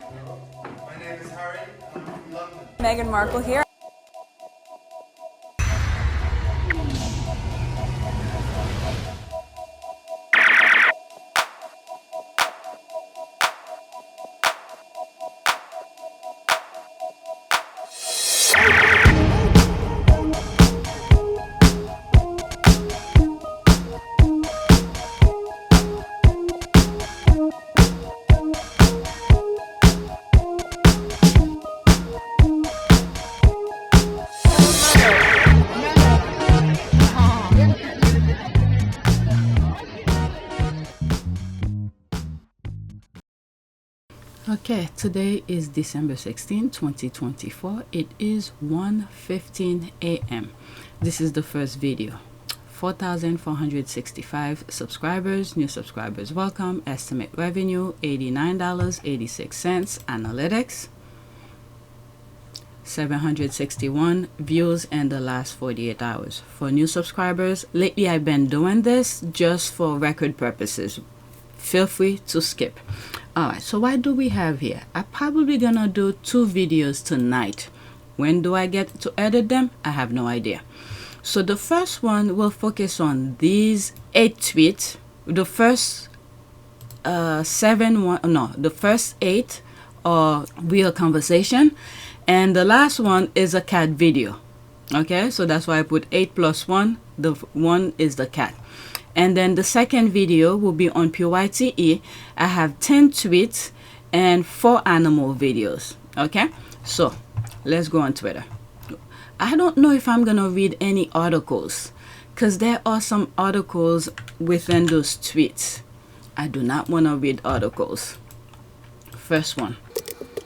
My name is Harry, and I'm from London. Meghan Markle here. Okay, today is December 16, 2024. It is 1:15 a.m. This is the first video. 4,465 subscribers, new subscribers welcome. Estimate revenue $89.86. Analytics 761 views in the last 48 hours. For new subscribers, lately I've been doing this just for record purposes. Feel free to skip. Alright, so what do we have here? I'm probably gonna do 2 videos tonight. When do I get to edit them? I have no idea. So the first one will focus on these 8 tweets. The first the first 8 are real conversation, and the last one is a cat video. Okay, so that's why I put 8 plus 1. The 1 is the cat. And then the second video will be on PYTE. I have 10 tweets and 4 animal videos. Okay, so let's go on Twitter. I don't know if I'm gonna read any articles, because there are some articles within those tweets. I do not want to read articles. First one.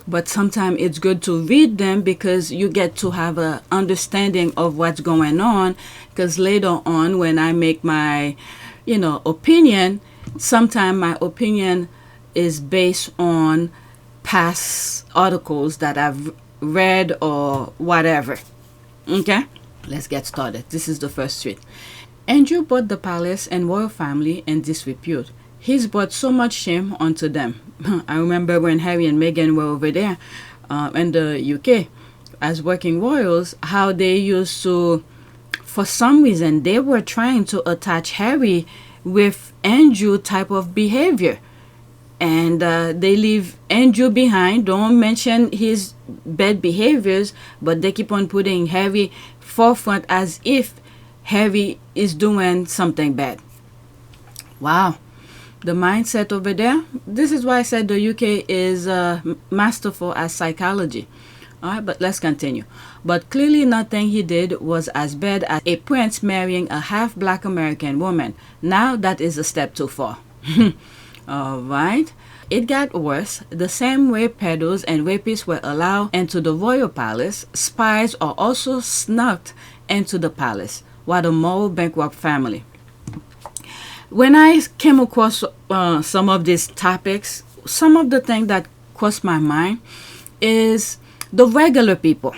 But sometimes it's good to read them because you get to have an understanding of what's going on. Because later on, when I make my, opinion, sometimes my opinion is based on past articles that I've read or whatever. Okay, let's get started. This is the first tweet. Andrew bought the palace and royal family in disrepute. He's brought so much shame onto them. I remember when Harry and Meghan were over there in the UK as working royals, how they used to, for some reason, they were trying to attach Harry with Andrew type of behavior. And they leave Andrew behind, don't mention his bad behaviors, but they keep on putting Harry forefront as if Harry is doing something bad. Wow. The mindset over there. This is why I said the UK is masterful at psychology. All right, but let's continue. But clearly nothing he did was as bad as a prince marrying a half-black American woman. Now that is a step too far. All right. It got worse. The same way pedos and rapists were allowed into the royal palace, spies are also snuck into the palace. What a moral bankrupt family. When I came across some of these topics, some of the things that crossed my mind is the regular people,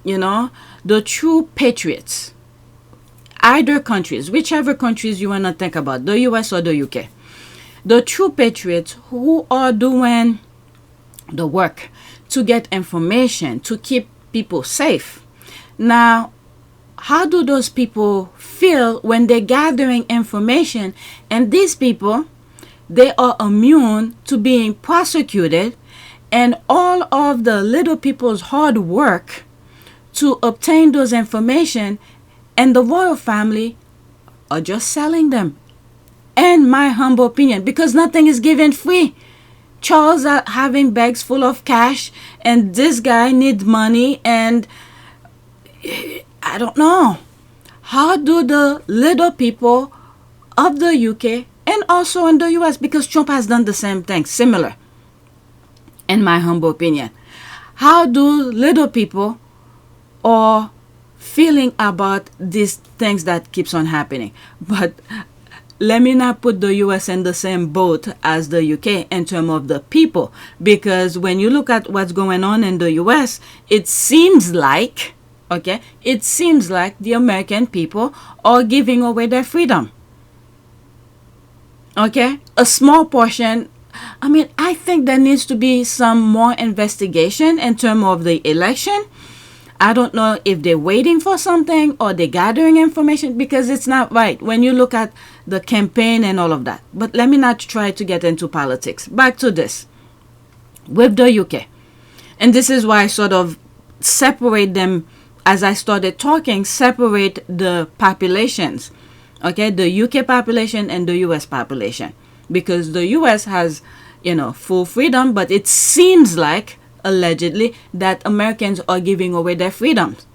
the true patriots, either countries, whichever countries you want to think about, the US or the UK. The true patriots who are doing the work to get information, to keep people safe. Now, how do those people feel when they're gathering information, and these people, they are immune to being prosecuted, and all of the little people's hard work to obtain those information, and the royal family are just selling them? In my humble opinion, because nothing is given free. Charles are having bags full of cash, and this guy needs money, and I don't know. How do the little people of the UK and also in the US, because Trump has done the same thing, similar, in my humble opinion. How do little people are feeling about these things that keeps on happening? But let me not put the US in the same boat as the UK in terms of the people, because when you look at what's going on in the US, it seems like the American people are giving away their freedom. Okay, a small portion I mean, I think there needs to be some more investigation in terms of the election. I don't know if they're waiting for something or they're gathering information, because it's not right when you look at the campaign and all of that. But let me not try to get into politics. Back to this with the UK. And this is why I sort of separate them as I started talking, separate the populations. Okay, the UK population and the US population. Because the US has, full freedom, but it seems like allegedly that Americans are giving away their freedoms.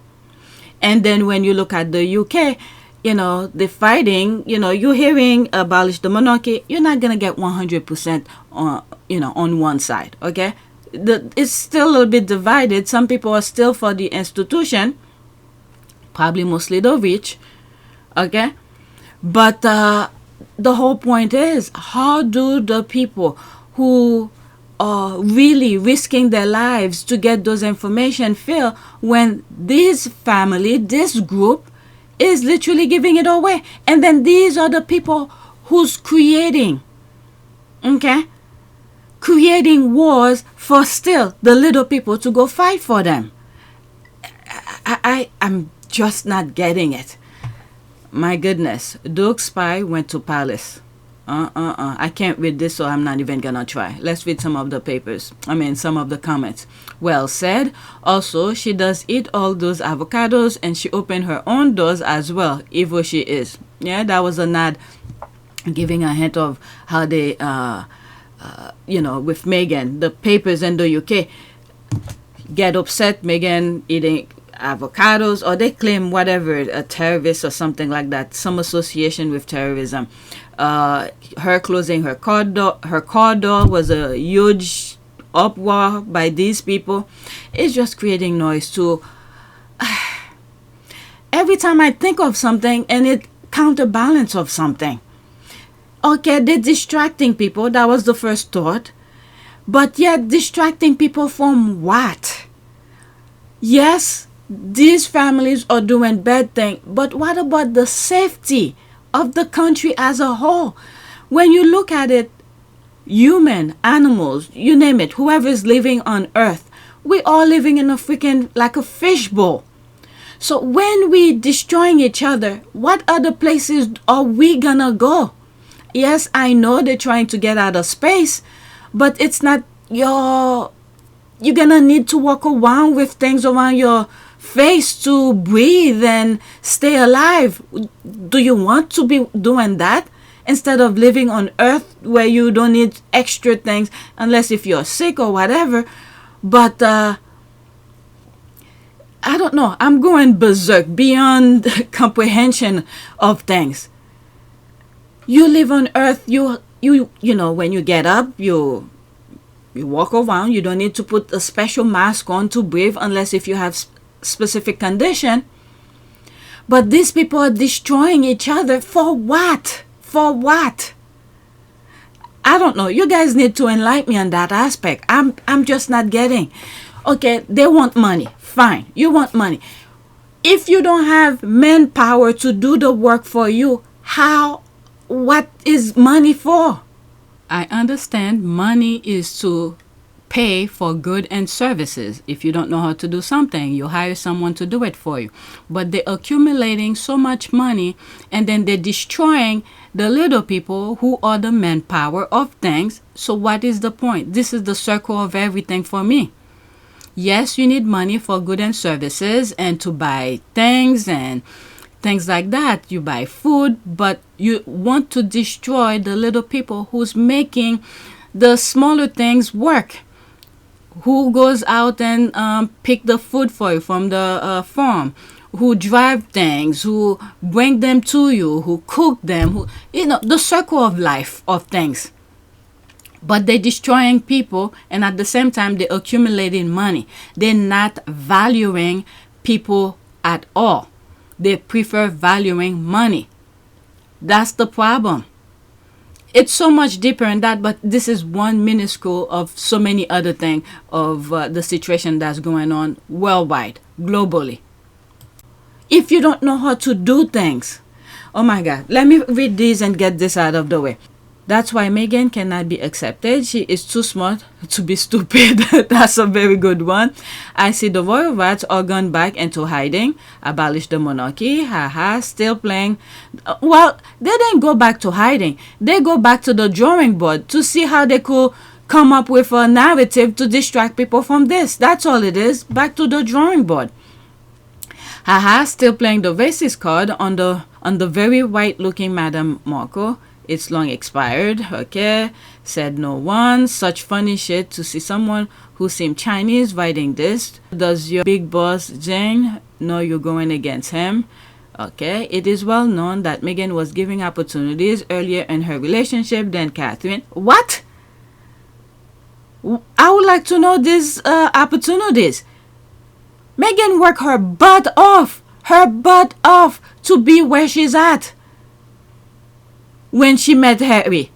And then when you look at the UK, the fighting, you're hearing abolish the monarchy, you're not going to get 100% on one side, okay? It's still a little bit divided. Some people are still for the institution, probably mostly the rich, okay? But the whole point is, how do the people who are really risking their lives to get those information feel when this family, this group, is literally giving it away? And then these are the people who's creating wars for still the little people to go fight for them. I'm just not getting it. My goodness, Duke's spy went to palace. I can't read this, so I'm not even gonna try. Let's read some of the some of the comments. Well said. Also, she does eat all those avocados, and she opened her own doors as well. Evil she is. Yeah, that was a nod, giving a hint of how they, with Meghan, the papers in the UK get upset. Meghan eating avocados, or they claim whatever, a terrorist or something like that, some association with terrorism. Her closing her car door was a huge uproar by these people. It's just creating noise too. Every time I think of something and it counterbalance of something. Okay, they're distracting people. That was the first thought. But yet distracting people from what? Yes, these families are doing bad things, but what about the safety of the country as a whole? When you look at it, human, animals, you name it, whoever is living on earth, we all living in a freaking, like a fishbowl. So when we destroying each other, what other places are we gonna go? Yes, I know they're trying to get out of space, but it's not you're gonna need to walk around with things around your face to breathe and stay alive. Do you want to be doing that instead of living on earth where you don't need extra things unless if you're sick or whatever? But I don't know, I'm going berserk beyond comprehension of things. You live on earth, you know, when you get up, you walk around, you don't need to put a special mask on to breathe unless if you have specific condition. But these people are destroying each other for what? For what? I don't know. You guys need to enlighten me on that aspect. I'm just not getting. Okay, they want money. Fine. You want money. If you don't have manpower to do the work for you, what is money for? I understand money is to pay for goods and services. If you don't know how to do something, you hire someone to do it for you. But they're accumulating so much money, and then they're destroying the little people who are the manpower of things. So what is the point? This is the circle of everything for me. Yes, you need money for goods and services and to buy things and things like that. You buy food, but you want to destroy the little people who's making the smaller things work. Who goes out and pick the food for you from the farm, who drive things, who bring them to you, who cook them, the circle of life of things. But they're destroying people, and at the same time, they're accumulating money. They're not valuing people at all. They prefer valuing money. That's the problem. It's so much deeper in that, but this is one minuscule of so many other things of the situation that's going on worldwide, globally. If you don't know how to do things, oh my God, let me read these and get this out of the way. That's why Meghan cannot be accepted. She is too smart to be stupid. That's a very good one. I see the royal rats are gone back into hiding. Abolish the monarchy. Haha, still playing. Well, they didn't go back to hiding. They go back to the drawing board to see how they could come up with a narrative to distract people from this. That's all it is. Back to the drawing board. Haha, still playing the racist card on the very white looking Madame Marco. It's long expired, okay? Said no one. Such funny shit to see someone who seemed Chinese writing this. Does your big boss Jane know you're going against him? Okay, it is well known that Meghan was giving opportunities earlier in her relationship than Catherine. What? I would like to know these opportunities. Meghan worked her butt off to be where she's at. When she met Harry,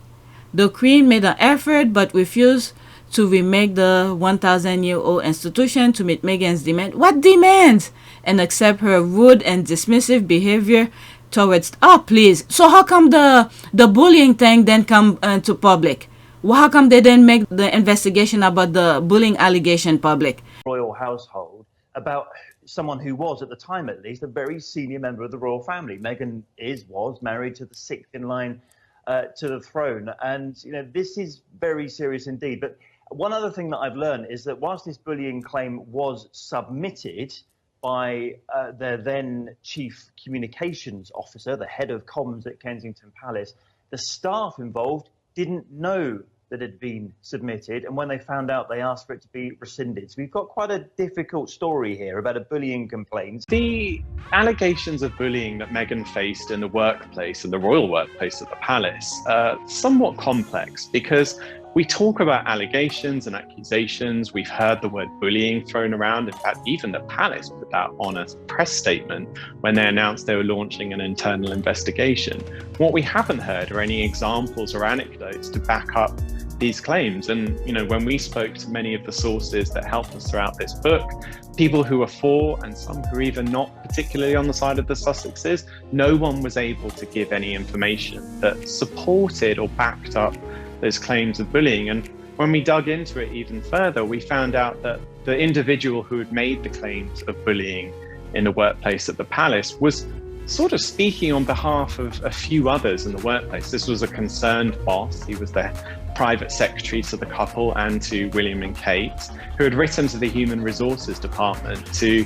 the Queen made an effort but refused to remake the 1,000-year-old institution to meet Meghan's demand. What demands? And accept her rude and dismissive behavior towards... Oh, please. So how come the bullying thing then come to public? Well, how come they didn't make the investigation about the bullying allegation public? Royal household about someone who was, at the time at least, a very senior member of the royal family. Meghan was married to the sixth in line to the throne. And, you know, this is very serious indeed. But one other thing that I've learned is that whilst this bullying claim was submitted by their then chief communications officer, the head of comms at Kensington Palace, the staff involved didn't know that had been submitted, and when they found out, they asked for it to be rescinded. So we've got quite a difficult story here about a bullying complaint. The allegations of bullying that Meghan faced in the workplace, in the royal workplace at the palace, are somewhat complex because we talk about allegations and accusations. We've heard the word bullying thrown around. In fact, even the palace put that on a press statement when they announced they were launching an internal investigation. What we haven't heard are any examples or anecdotes to back up these claims. And, you know, when we spoke to many of the sources that helped us throughout this book, people who are for and some who are even not particularly on the side of the Sussexes, no one was able to give any information that supported or backed up those claims of bullying. And when we dug into it even further, we found out that the individual who had made the claims of bullying in the workplace at the palace was sort of speaking on behalf of a few others in the workplace. This was a concerned boss. He was the private secretary to the couple and to William and Kate, who had written to the Human Resources Department to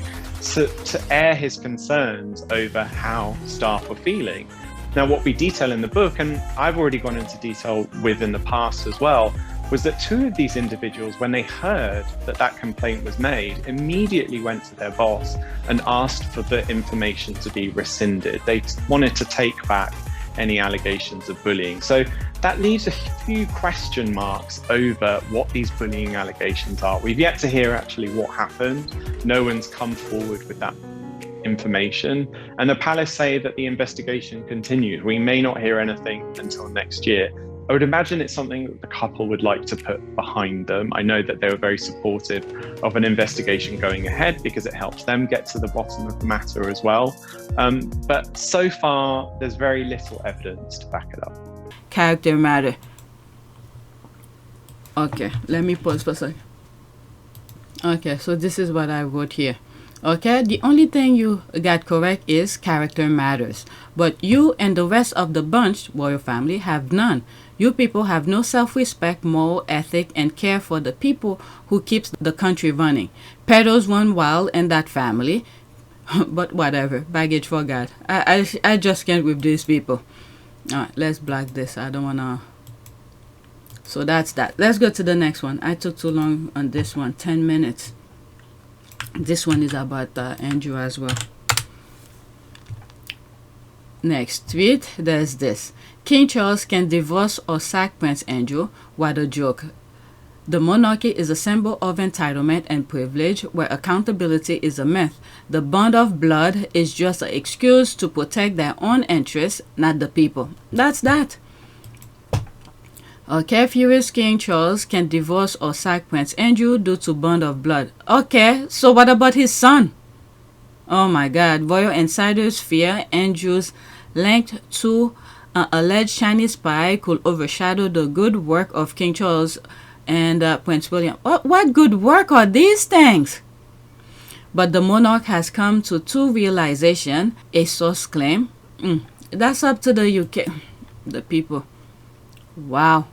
air his concerns over how staff were feeling. Now, what we detail in the book, and I've already gone into detail with in the past as well, was that two of these individuals, when they heard that that complaint was made, immediately went to their boss and asked for the information to be rescinded. They wanted to take back any allegations of bullying. So that leaves a few question marks over what these bullying allegations are. We've yet to hear actually what happened. No one's come forward with that information, and the palace say that the investigation continues. We may not hear anything until next year. I would imagine it's something that the couple would like to put behind them. I know that they were very supportive of an investigation going ahead because it helps them get to the bottom of the matter as well. But so far, there's very little evidence to back it up. Character matter. Okay, let me pause for a second. Okay, so this is what I wrote here. Okay, the only thing you got correct is character matters. But you and the rest of the bunch, royal family, have none. You people have no self-respect, moral ethic, and care for the people who keeps the country running. Pedos run wild in that family. But whatever, baggage for God. I just can't with these people. Alright, let's block this. I don't wanna... So that's that. Let's go to the next one. I took too long on this one, 10 minutes. This one is about Andrew as well. Next tweet, there's this. King Charles can divorce or sack Prince Andrew. What a joke. The monarchy is a symbol of entitlement and privilege where accountability is a myth. The bond of blood is just an excuse to protect their own interests, not the people. That's that. Okay, furious King Charles can divorce or sack Prince Andrew due to bond of blood. Okay, so what about his son? Oh my God, royal insiders fear Andrew's linked to an alleged Chinese spy could overshadow the good work of King Charles and Prince William. What good work are these things? But the monarch has come to two realizations, a source claim. That's up to the UK, the people. Wow.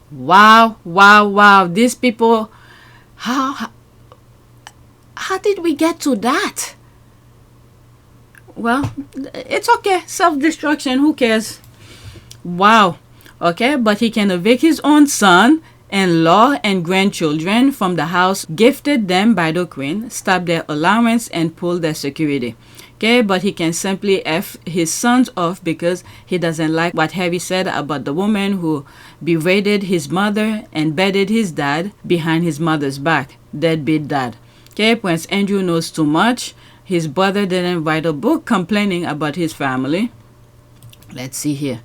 Wow, wow, wow. These people, how did we get to that? Well, it's okay. Self-destruction, who cares? Wow. Okay, but he can evict his own son-in-law and grandchildren from the house gifted them by the Queen, stop their allowance, and pull their security. Okay, but he can simply F his sons off because he doesn't like what Harry said about the woman who berated his mother and bedded his dad behind his mother's back. Deadbeat dad. Okay, Prince Andrew knows too much. His brother didn't write a book complaining about his family. Let's see here.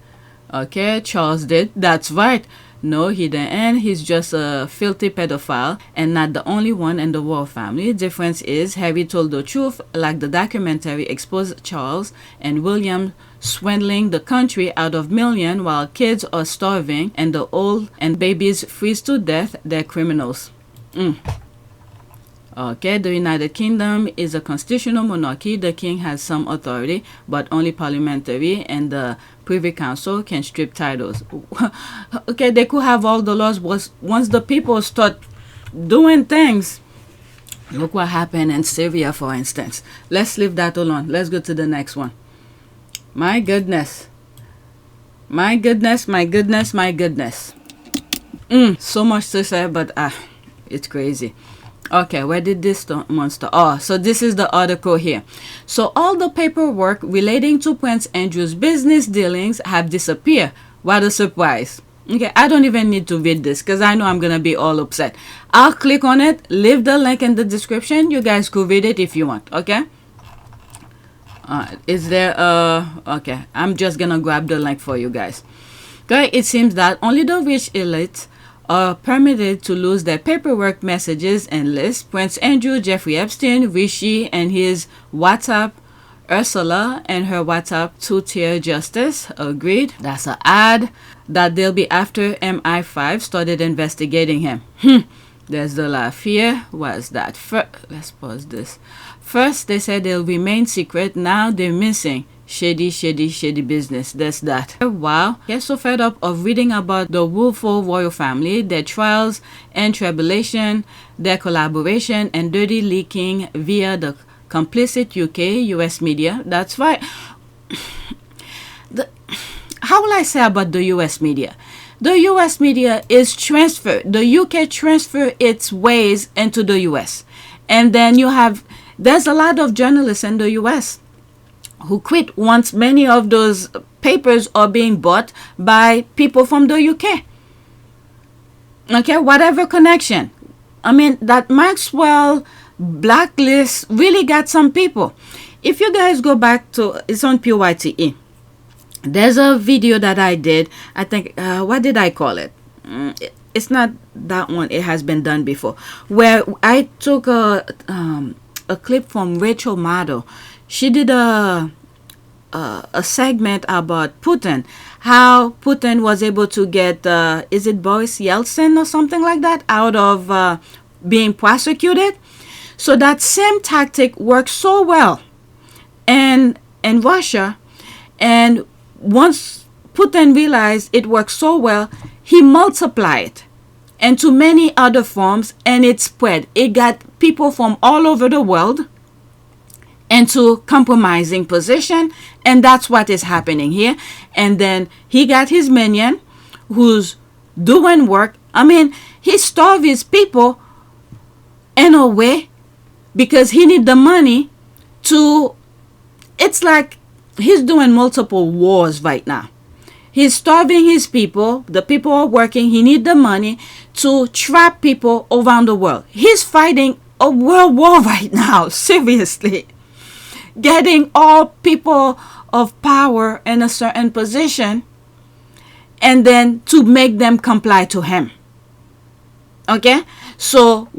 Okay, Charles did. That's right. No, he didn't. He's just a filthy pedophile and not the only one in the royal family. Difference is Harry told the truth, like the documentary exposed Charles and William swindling the country out of millions while kids are starving and the old and babies freeze to death. They're criminals. Okay, the United Kingdom is a constitutional monarchy. The king has some authority, but only parliamentary, and the Privy Council can strip titles. Okay, they could have all the laws once the people start doing things. Look what happened in Syria, for instance. Let's leave that alone. Let's go to the next one. My goodness. My goodness, my goodness, my goodness. So much to say, but it's crazy. Okay, where did this monster? Oh, so this is the article here. So all the paperwork relating to Prince Andrew's business dealings have disappeared. What a surprise. Okay, I don't even need to read this because I know I'm going to be all upset. I'll click on it, leave the link in the description. You guys could read it if you want, okay? Is there okay, I'm just going to grab the link for you guys. Okay, it seems that only the rich elite are permitted to lose their paperwork, messages, and lists. Prince Andrew, Jeffrey Epstein, Rishi, and his WhatsApp, Ursula, and her WhatsApp two-tier justice agreed. That's an ad that they'll be after MI5 started investigating him. There's the laugh here. What's that? Let's pause this. First, they said they'll remain secret. Now they're missing. Shady business. That's that. Wow. You're so fed up of reading about the woeful royal family, their trials and tribulation, their collaboration and dirty leaking via the complicit US media. That's right. How will I say about the US media? The US media is transferred. The UK transfer its ways into the US. And then there's a lot of journalists in the US who quit once many of those papers are being bought by people from the UK. Okay, whatever connection. I mean, that Maxwell blacklist really got some people. If you guys go back to, it's on PYTE. There's a video that I did. I think, what did I call it? It's not that one. It has been done before. Where I took a clip from Rachel Maddow. She did a segment about Putin, how Putin was able to get, is it Boris Yeltsin or something like that, out of being prosecuted. So that same tactic works so well in Russia. And once Putin realized it works so well, he multiplied it into many other forms and it spread. It got people from all over the world into compromising position, and that's what is happening here. And then he got his minion who's doing work. I mean, he starved his people in a way because he need the money to, it's like he's doing multiple wars right now. He's starving his people. The people are working. He need the money to trap people around the world. He's fighting a world war right now, seriously. Getting all people of power in a certain position and then to make them comply to him. Okay? So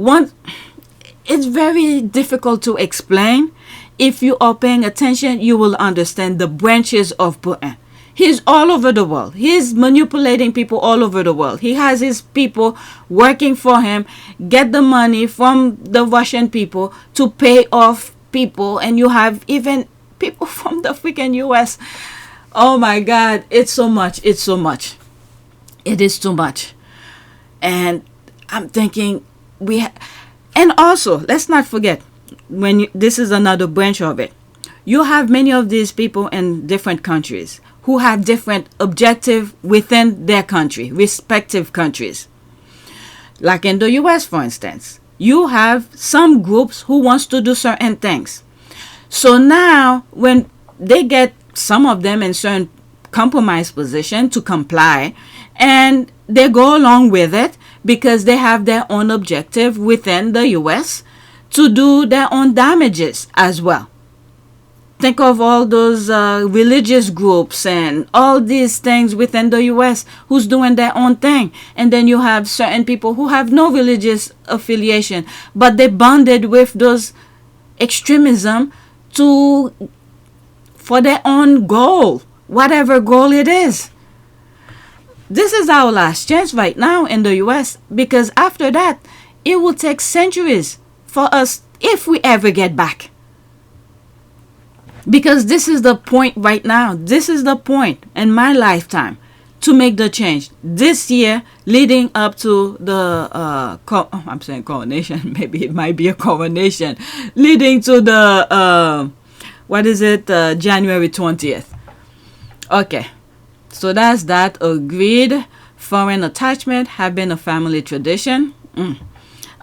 it's very difficult to explain. if you are paying attention, you will understand the branches of Putin. He's all over the world. He's manipulating people all over the world. He has his people working for him, get the money from the Russian people to pay off people. And you have even people from the freaking US. Oh my God, it's so much. It's so much. It is too much. And I'm thinking and also, let's not forget, this is another branch of it. You have many of these people in different countries who have different objectives within their country, respective countries. Like in the US, for instance, you have some groups who wants to do certain things. So now, when they get some of them in certain compromise position to comply, and they go along with it because they have their own objective within the US to do their own damages as well. Think of all those religious groups and all these things within the US who's doing their own thing. And then you have certain people who have no religious affiliation, but they bonded with those extremism for their own goal, whatever goal it is. This is our last chance right now in the US, because after that, it will take centuries for us if we ever get back. Because this is the point right now. This is the point in my lifetime to make the change. This year, leading up to the, I'm saying coronation, maybe it might be a coronation, leading to the, January 20th. Okay, so that's that. Agreed. Foreign attachment have been a family tradition.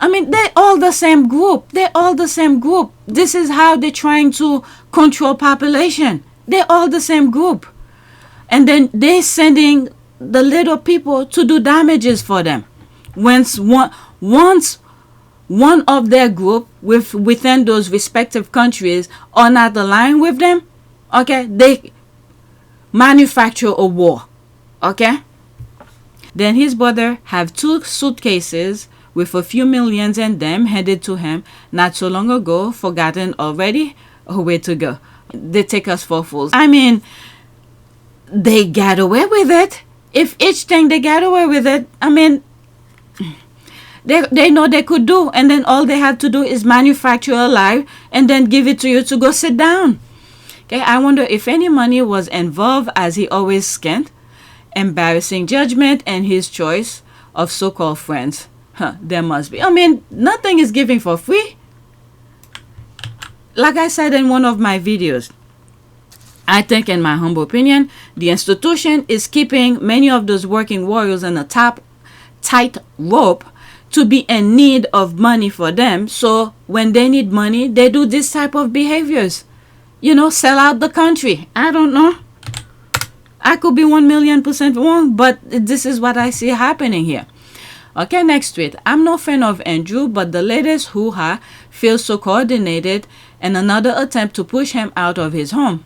I mean, they're all the same group. They're all the same group. This is how they're trying to control population. They're all the same group. And then they're sending the little people to do damages for them. Once one of their group within those respective countries are not aligned with them, okay, they manufacture a war. Okay? Then his brother have 2 suitcases with a few millions in them handed to him not so long ago, forgotten already. Oh, where to go? They take us for fools. I mean, they got away with it. If each thing they got away with it, I mean, they know they could do, and then all they have to do is manufacture a lie and then give it to you to go sit down. Okay, I wonder if any money was involved, as he always scant, embarrassing judgment, and his choice of so-called friends. There must be. I mean, nothing is given for free. Like I said in one of my videos, I think, in my humble opinion, the institution is keeping many of those working warriors on a tight rope to be in need of money for them. So when they need money, they do this type of behaviors. You know, sell out the country. I don't know. I could be 1,000,000% wrong, but this is what I see happening here. Okay, next tweet. I'm no fan of Andrew, but the latest hoo-ha feels so coordinated, and another attempt to push him out of his home.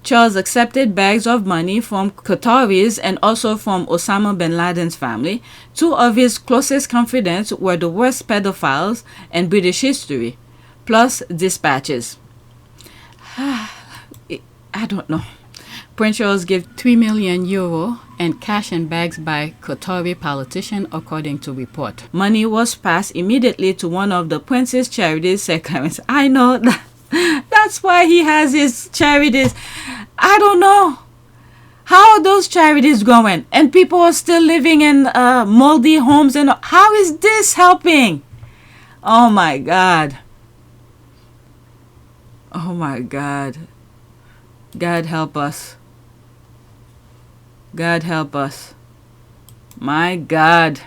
Charles accepted bags of money from Qataris and also from Osama bin Laden's family. 2 of his closest confidants were the worst pedophiles in British history, plus dispatches. I don't know. Prince Charles gave €3 million and cash and bags by Qatari politician, according to report. Money was passed immediately to one of the prince's charities, said Clarence. I know that. That's why he has his charities. I don't know. How are those charities going? And people are still living in moldy homes. And how is this helping? Oh my God. Oh my God. God help us. God help us. My God.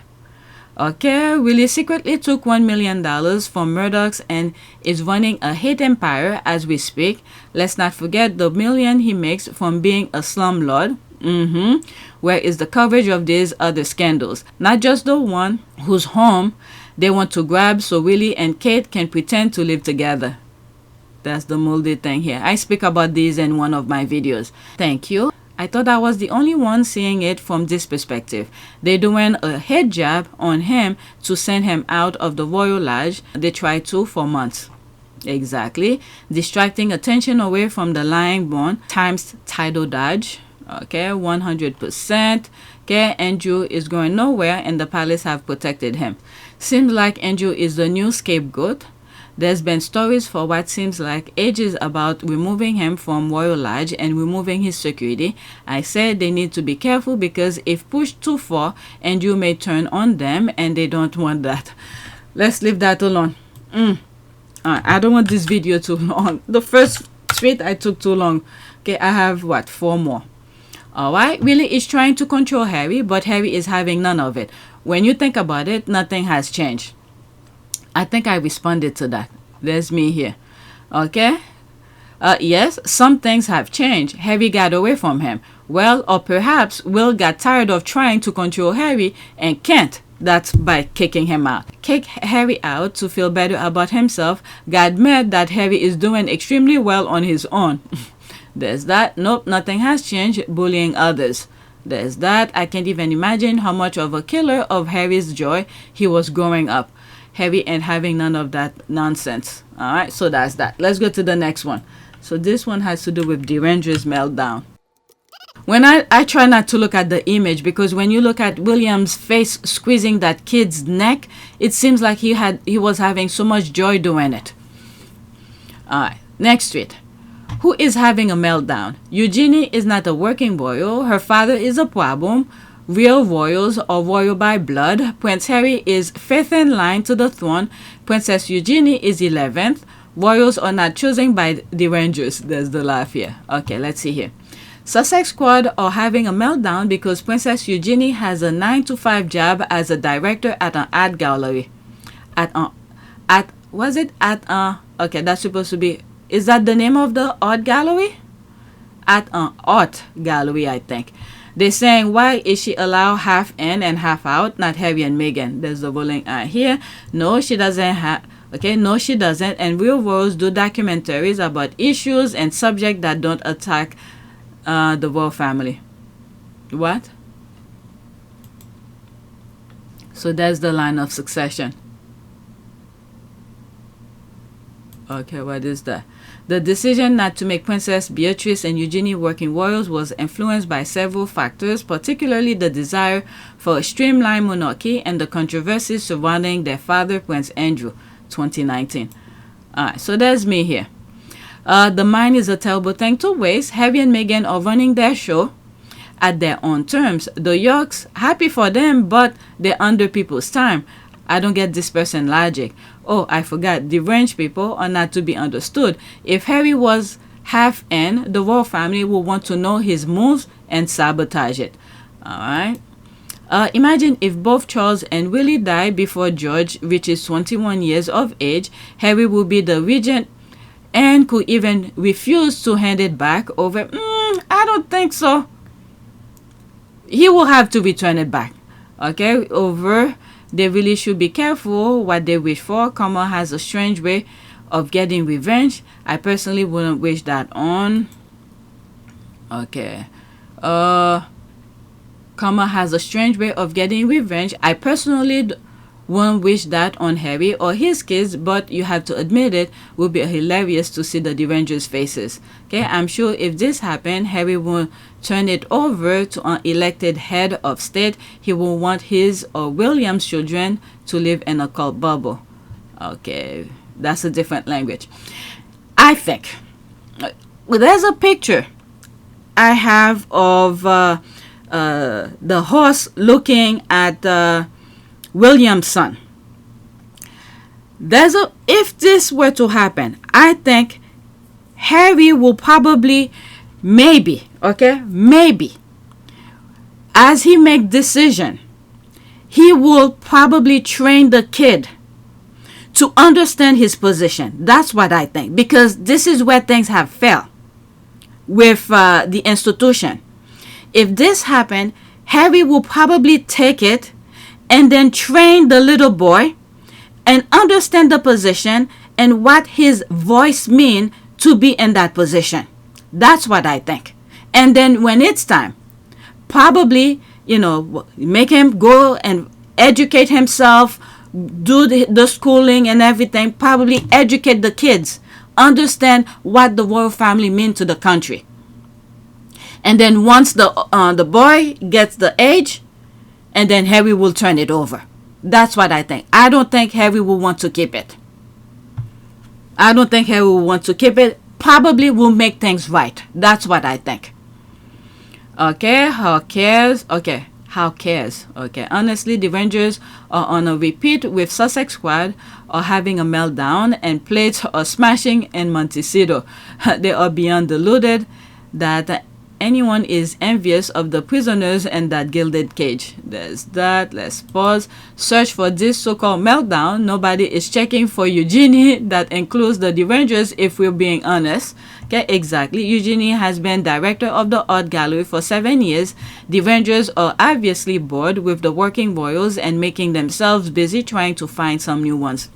Okay, Willy secretly took $1 million from Murdoch's and is running a hate empire as we speak. Let's not forget the million he makes from being a slumlord. Where is the coverage of these other scandals? Not just the one whose home they want to grab so Willy and Kate can pretend to live together. That's the moldy thing here. I speak about these in one of my videos. Thank you. I thought I was the only one seeing it from this perspective. They're doing a head jab on him to send him out of the Royal Lodge. They tried to for months. Exactly. Distracting attention away from the lying bone times tidal dodge. Okay, 100%. Okay, Andrew is going nowhere and the palace have protected him. Seems like Andrew is the new scapegoat. There's been stories for what seems like ages about removing him from Royal Lodge and removing his security. I said they need to be careful because if pushed too far, Andrew may turn on them and they don't want that. Let's leave that alone. I don't want this video too long. The first tweet I took too long. Okay, I have what, 4 more. Alright, Willy is trying to control Harry, but Harry is having none of it. When you think about it, nothing has changed. I think I responded to that. There's me here. Okay? Yes, some things have changed. Harry got away from him. Well, or perhaps Will got tired of trying to control Harry and can't. That's by kicking him out. Kick Harry out to feel better about himself. Got mad that Harry is doing extremely well on his own. There's that. Nope, nothing has changed. Bullying others. There's that. I can't even imagine how much of a killer of Harry's joy he was growing up. Harry and having none of that nonsense. Alright, so that's that. Let's go to the next one. So this one has to do with Deranger's meltdown. When I try not to look at the image because when you look at William's face squeezing that kid's neck, it seems like he was having so much joy doing it. Alright, next tweet. Who is having a meltdown? Eugenie is not a working royal. Her father is a problem. Real royals are royal by blood. Prince Harry is 5th in line to the throne. Princess Eugenie is 11th. Royals are not chosen by the Derangers. There's the laugh here. Okay, let's see here. Sussex squad are having a meltdown because Princess Eugenie has a 9 to 5 job as a director at an art gallery. Okay, that's supposed to be, is that the name of the art gallery? At an art gallery, I think. They're saying, why is she allowed half in and half out, not Harry and Meghan? There's the rolling eye here. No, she doesn't have. Okay, no, she doesn't. And real royals do documentaries about issues and subjects that don't attack the royal family. What? So that's the line of succession. Okay, what is that? The decision not to make Princess Beatrice and Eugenie working royals was influenced by several factors, particularly the desire for a streamlined monarchy and the controversies surrounding their father, Prince Andrew, 2019. Alright, so there's me here. The mind is a terrible thing to waste. Harry and Meghan are running their show at their own terms. The Yorks, happy for them, but they're under people's time. I don't get this person logic. Oh, I forgot. The French people are not to be understood. If Harry was half in, the royal family will want to know his moves and sabotage it. Alright. Imagine if both Charles and Willy die before George reaches 21 years of age. Harry will be the regent and could even refuse to hand it back over. I don't think so. He will have to return it back. Okay, over. They really should be careful what they wish for. Karma has a strange way of getting revenge. I personally wouldn't wish that on. Okay. Karma has a strange way of getting revenge. I personally won't wish that on Harry or his kids, but you have to admit it would be hilarious to see the Derangers' faces. Okay, I'm sure if this happened, Harry will turn it over to an elected head of state. He will want his or William's children to live in a cult bubble. Okay, that's a different language. I think there's a picture I have of the horse looking at William's son. If this were to happen, I think Harry will probably, maybe, as he make decision, he will probably train the kid to understand his position. That's what I think, because this is where things have failed with the institution. If this happened, Harry will probably take it and then train the little boy and understand the position and what his voice mean to be in that position. That's what I think. And then when it's time, probably, make him go and educate himself, do the schooling and everything, probably educate the kids, understand what the royal family mean to the country. And then once the boy gets the age, and then Harry will turn it over. That's what I think. I don't think Harry will want to keep it. Probably will make things right. That's what I think. Okay, how cares? Okay, honestly, the Derangers are on a repeat with Sussex squad are having a meltdown and plates are smashing in Montecito. They are beyond deluded that anyone is envious of the prisoners in that gilded cage. There's that. Let's pause. Search for this so-called meltdown. Nobody is checking for Eugenie. That includes the Derangers, if we're being honest. Okay, exactly. Eugenie has been director of the art gallery for 7 years. Derangers are obviously bored with the working royals and making themselves busy trying to find some new ones.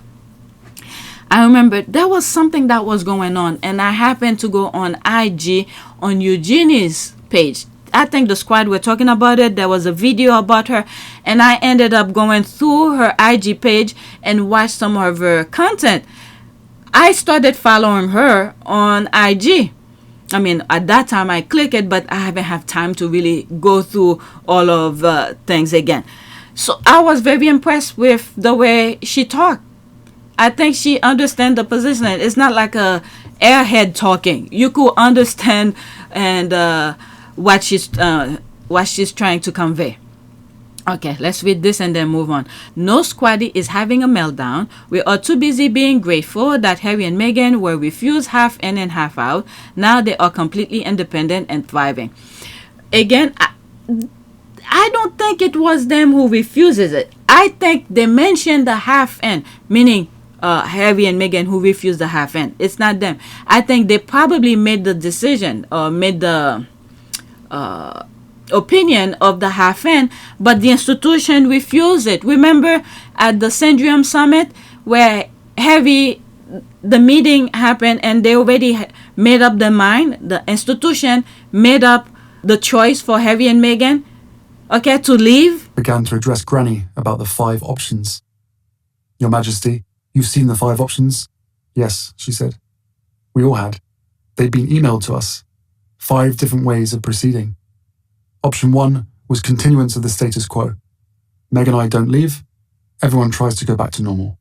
I remember there was something that was going on, and I happened to go on IG on Eugenie's page. I think the squad were talking about it. There was a video about her, and I ended up going through her IG page and watched some of her content. I started following her on IG. I mean, at that time I clicked it, but I haven't had time to really go through all of things again. So I was very impressed with the way she talked. I think she understands the position. It's not like a airhead talking. You could understand and what she's trying to convey. Okay, let's read this and then move on. No squaddy is having a meltdown. We are too busy being grateful that Harry and Meghan were refused half in and half out. Now they are completely independent and thriving. Again, I don't think it was them who refuses it. I think they mentioned the half in, meaning Harry and Meghan who refused the half in. It's not them. I think they probably made the decision or made the opinion of the half in, but the institution refused it. Remember at the Syndrome Summit where Harry, the meeting happened and they already made up their mind. The institution made up the choice for Harry and Meghan, okay, to leave. Began to address Granny about the 5 options. Your Majesty, you've seen the 5 options? Yes, she said. We all had. They'd been emailed to us. 5 different ways of proceeding. Option 1 was continuance of the status quo. Meg and I don't leave. Everyone tries to go back to normal.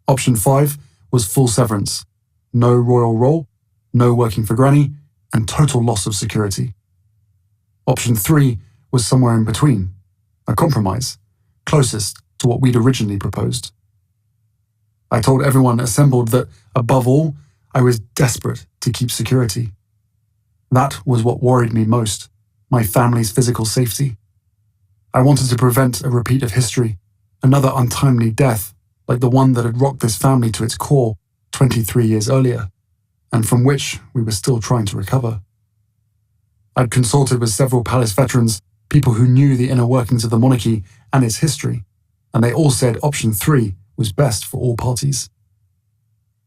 Option 5 was full severance. No royal role, no working for Granny, and total loss of security. Option 3 was somewhere in between. A compromise, closest to what we'd originally proposed. I told everyone assembled that, above all, I was desperate to keep security. That was what worried me most, my family's physical safety. I wanted to prevent a repeat of history, another untimely death like the one that had rocked this family to its core 23 years earlier, and from which we were still trying to recover. I'd consulted with several palace veterans, people who knew the inner workings of the monarchy and its history, and they all said option 3 was best for all parties.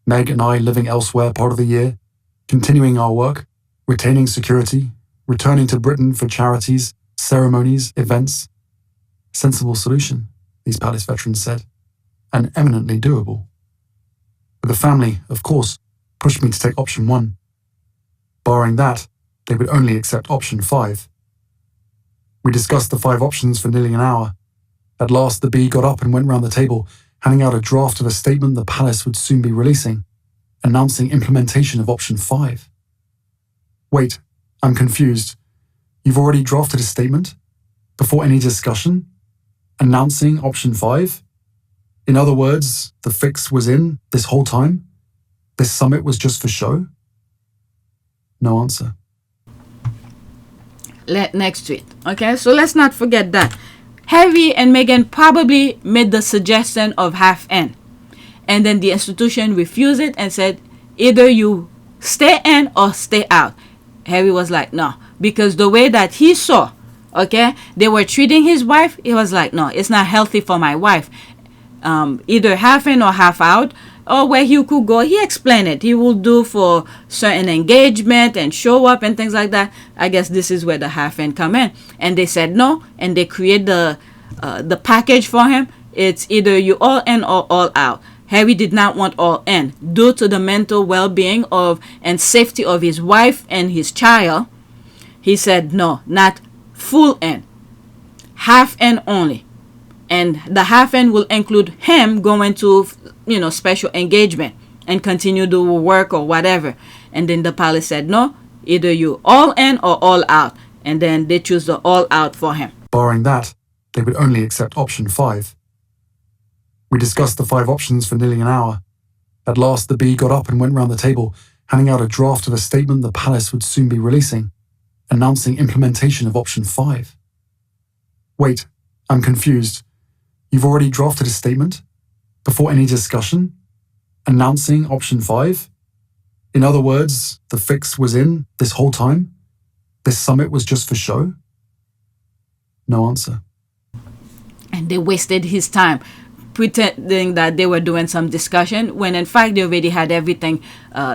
Meg and I living elsewhere part of the year, continuing our work, retaining security, returning to Britain for charities, ceremonies, events. Sensible solution, these palace veterans said, and eminently doable. But the family, of course, pushed me to take option 1. Barring that, they would only accept option 5. We discussed the 5 options for nearly an hour. At last, the bee got up and went round the table, handing out a draft of a statement the palace would soon be releasing, announcing implementation of option 5. Wait, I'm confused. You've already drafted a statement? Before any discussion? Announcing option 5? In other words, the fix was in this whole time? This summit was just for show? No answer. Next tweet. Okay, so let's not forget that Harry and Meghan probably made the suggestion of half in, and then the institution refused it and said either you stay in or stay out. Harry was like, no, because the way that he saw, okay, they were treating his wife, he was like, no, it's not healthy for my wife. Either half in or half out, or where he could go. He explained it. He will do for certain engagement and show up and things like that. I guess this is where the half in come in. And they said no, and they create the package for him. it's either you all in or all out. Harry did not want all in due to the mental well-being of and safety of his wife and his child. He said no, not full in, half in only. And the half in will include him going to, special engagement and continue to work or whatever. And then the palace said no, either you all in or all out. And then they choose the all out for him. Barring that, they would only accept option 5. We discussed the 5 options for nearly an hour. At last, the bee got up and went round the table, handing out a draft of a statement the palace would soon be releasing, announcing implementation of option 5. Wait, I'm confused. You've already drafted a statement? Before any discussion? Announcing option 5? In other words, the fix was in this whole time? This summit was just for show? No answer. And they wasted his time pretending that they were doing some discussion when in fact they already had everything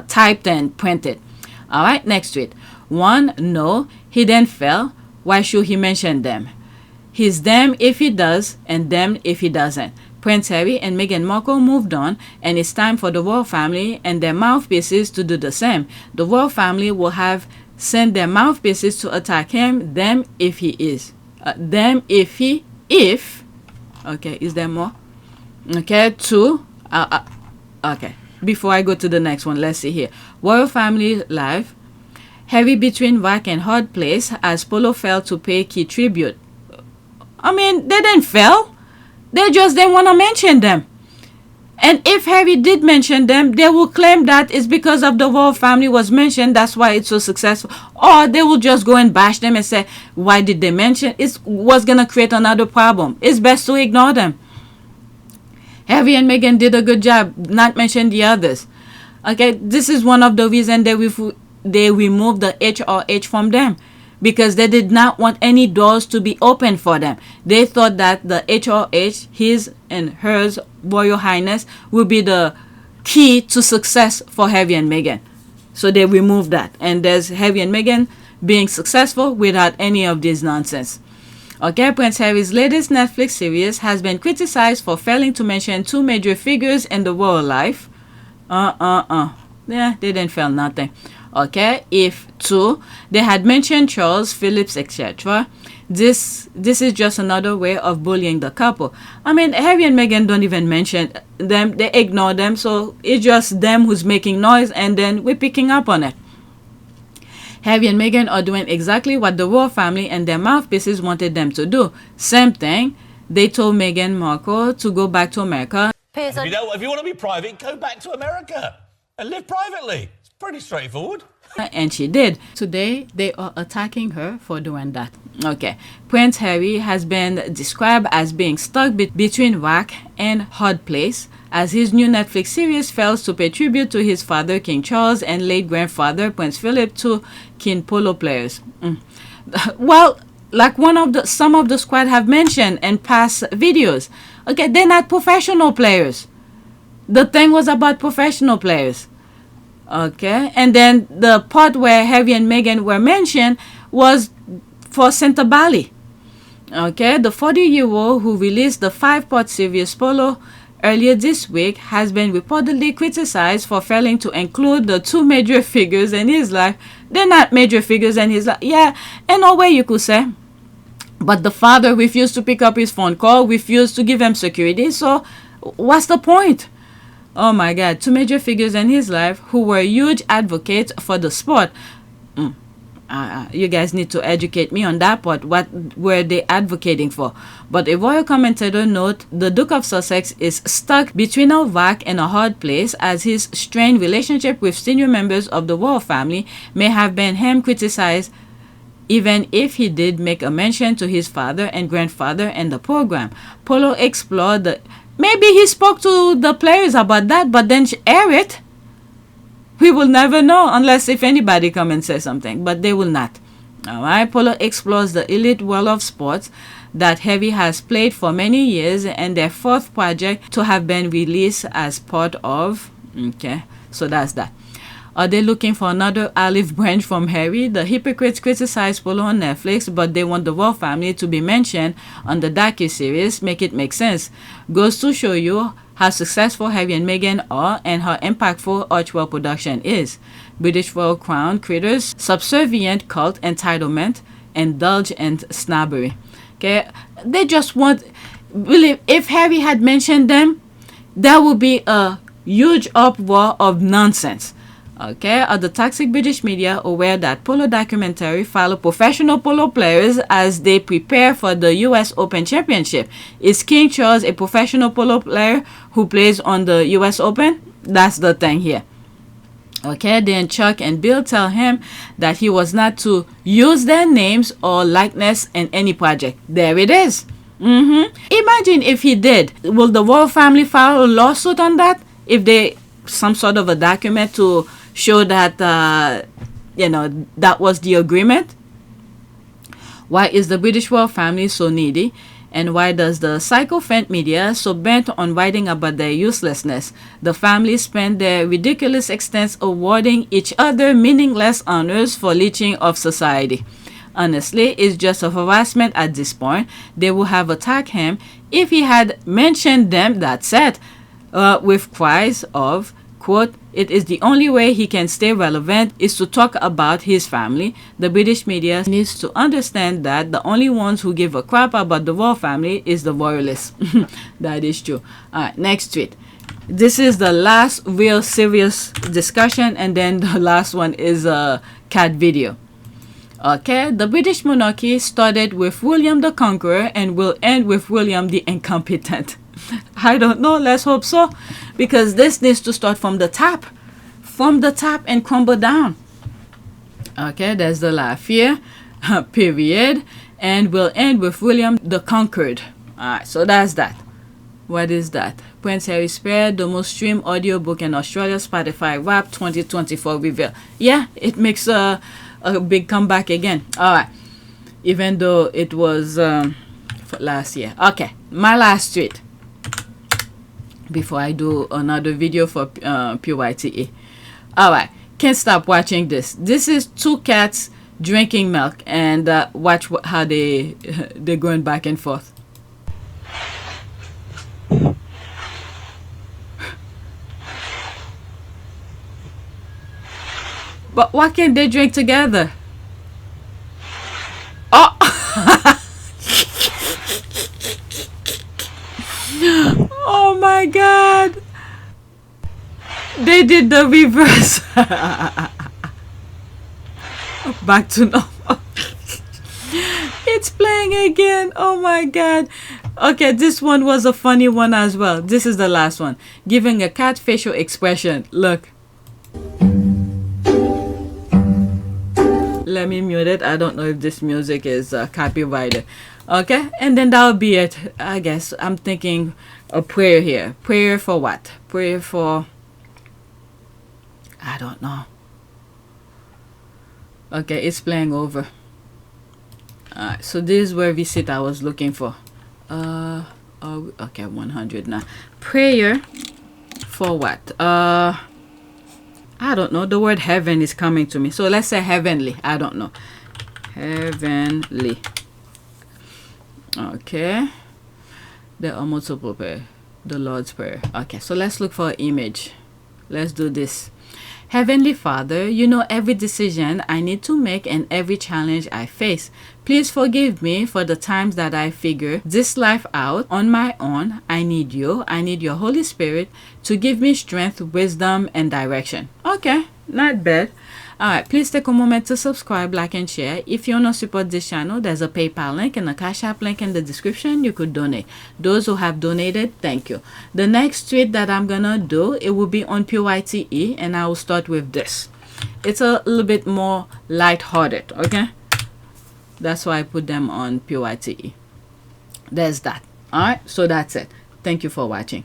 typed and printed. All right, next to it. 1, no, he then fell. Why should he mention them? He's them if he does and them if he doesn't. Prince Harry and Meghan Markle moved on, and it's time for the royal family and their mouthpieces to do the same. The royal family will have sent their mouthpieces to attack him, them if he is. Okay, is there more? Okay, 2. Okay, before I go to the next one, let's see here. Royal Family Live. Harry between rock and hard place as Polo failed to pay key tribute. I mean, they didn't fail. They just didn't want to mention them. And if Harry did mention them, they will claim that it's because of the royal family was mentioned, that's why it's so successful. Or they will just go and bash them and say, why did they mention? It was going to create another problem. It's best to ignore them. Harry and Meghan did a good job, not mention the others. Okay, this is one of the reasons they removed the HRH from them. Because they did not want any doors to be open for them. They thought that the HRH, his and hers, Royal Highness, will be the key to success for Harry and Meghan. So they removed that. And there's Harry and Meghan being successful without any of this nonsense. Okay, Prince Harry's latest Netflix series has been criticized for failing to mention 2 major figures in the royal life. Yeah, they didn't fail nothing. Okay, if 2, they had mentioned Charles, Phillips, etc. This is just another way of bullying the couple. I mean, Harry and Meghan don't even mention them. They ignore them. So it's just them who's making noise and then we're picking up on it. Harry and Meghan are doing exactly what the royal family and their mouthpieces wanted them to do. Same thing. They told Meghan Markle to go back to America. If you want to be private, go back to America and live privately. Pretty straightforward. And she did. Today, they are attacking her for doing that. Okay. Prince Harry has been described as being stuck between rock and hard place as his new Netflix series fails to pay tribute to his father, King Charles, and late grandfather, Prince Philip, two keen polo players. Well, like some of the squad have mentioned in past videos. Okay, they're not professional players. The thing was about professional players. Okay, and then the part where Harry and Meghan were mentioned was for Santa Bali. Okay, the 40-year-old who released the 5-part series Polo earlier this week has been reportedly criticized for failing to include the 2 major figures in his life. They're not major figures in his life. Yeah, in a way you could say. But the father refused to pick up his phone call, refused to give him security. So what's the point? Oh my God, 2 major figures in his life who were huge advocates for the sport. You guys need to educate me on that part. What were they advocating for? But a royal commentator note the Duke of Sussex is stuck between a rock and a hard place as his strained relationship with senior members of the royal family may have been him criticized, even if he did make a mention to his father and grandfather in the program. Polo explored the... Maybe he spoke to the players about that, but then air it. We will never know unless if anybody come and say something, but they will not. All right. Polo explores the elite world of sports that Harry has played for many years and their 4th project to have been released as part of. Okay, so that's that. Are they looking for another olive branch from Harry? The hypocrites criticize Polo on Netflix, but they want the royal family to be mentioned on the docu-series. Make it make sense. Goes to show you how successful Harry and Meghan are and how impactful Archwell production is. British royal crown creators, subservient cult entitlement, indulge in snobbery. Okay, they just want. Really, if Harry had mentioned them, that would be a huge uproar of nonsense. Okay, are the toxic British media aware that Polo documentary follow professional polo players as they prepare for the US Open Championship? Is King Charles a professional polo player who plays on the US Open? That's the thing here. Okay, then Chuck and Bill tell him that he was not to use their names or likeness in any project. There it is. Imagine if he did. Will the royal family file a lawsuit on that? If they some sort of a document to show that that was the agreement? Why is the British royal family so needy? And why does the sycophant media so bent on writing about their uselessness? The family spend their ridiculous extents awarding each other meaningless honors for leeching of society. Honestly, it's just a harassment at this point. They would have attacked him if he had mentioned them, that said, with cries of, quote, "It is the only way he can stay relevant is to talk about his family." The British media needs to understand that the only ones who give a crap about the royal family is the royalists. That is true. Alright, next tweet. This is the last real serious discussion, and then the last one is a cat video. Okay, the British monarchy started with William the Conqueror and will end with William the Incompetent. I don't know, let's hope so, because this needs to start from the top and crumble down. Okay, there's the laugh here, period, and we'll end with William the Conquered. Alright, so that's that. What is that? Prince Harry spared the most streamed audiobook in Australia, Spotify Wrap 2024 reveal. Yeah, it makes a big comeback again. Alright, even though it was last year. Okay, my last tweet before I do another video for PYTE. Alright, can't stop watching this. This is two cats drinking milk, and watch how they're going back and forth. But why can't they drink together? Oh! Oh my God! They did the reverse. Back to normal. It's playing again. Oh my God. Okay, this one was a funny one as well. This is the last one. Giving a cat facial expression. Look. Let me mute it. I don't know if this music is copyrighted. Okay, and then that'll be it. I guess I'm thinking a prayer here. Prayer for what? Prayer for, I don't know. Okay, it's playing over. Alright, so this is where we sit. I was looking for. Okay, 100 now. Prayer for what? I don't know. The word heaven is coming to me. So let's say heavenly. I don't know. Heavenly. Okay. There are multiple prayer. The Lord's Prayer. Okay, so let's look for an image. Let's do this. Heavenly Father, you know every decision I need to make and every challenge I face. Please forgive me for the times that I figure this life out on my own. I need you. I need your Holy Spirit to give me strength, wisdom, and direction. Okay, not bad. Alright, please take a moment to subscribe, like, and share. If you want to support this channel, there's a PayPal link and a Cash App link in the description. You could donate. Those who have donated, thank you. The next tweet that I'm gonna do, it will be on PYTE, and I will start with this. It's a little bit more light-hearted, okay? That's why I put them on PYTE. There's that. Alright, so that's it. Thank you for watching.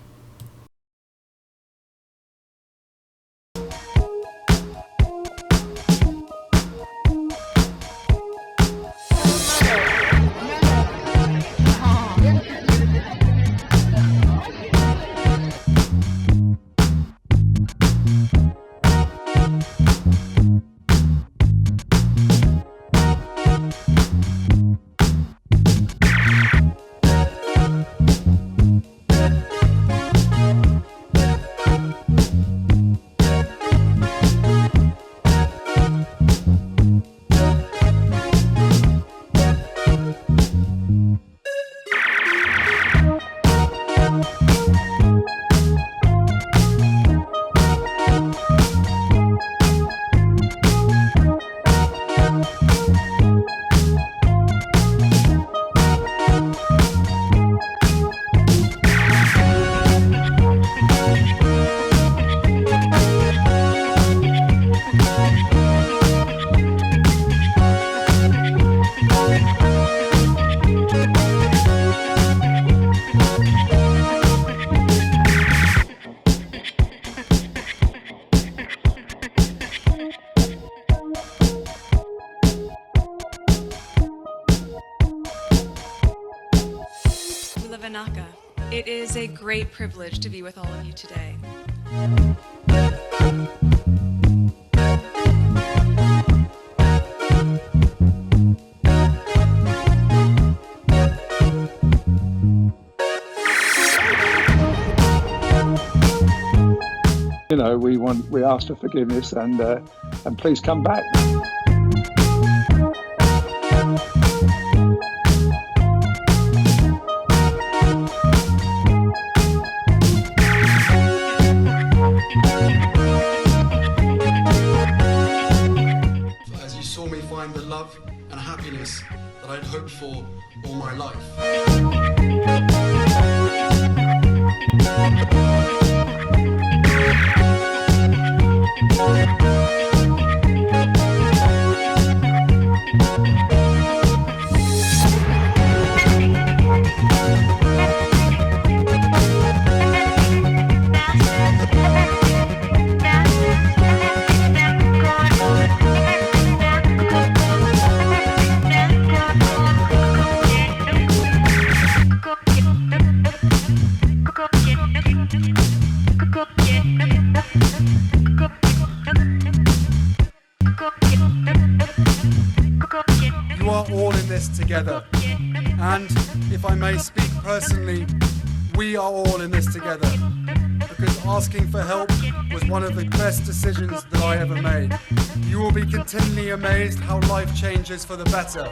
Lavanaka. It is a great privilege to be with all of you today. You know, we ask for forgiveness and please come back. As you saw me find the love and happiness that I'd hoped for all my life. You are all in this together, and if I may speak personally, we are all in this together, because asking for help was one of the best decisions that I ever made. You will be continually amazed how life changes for the better.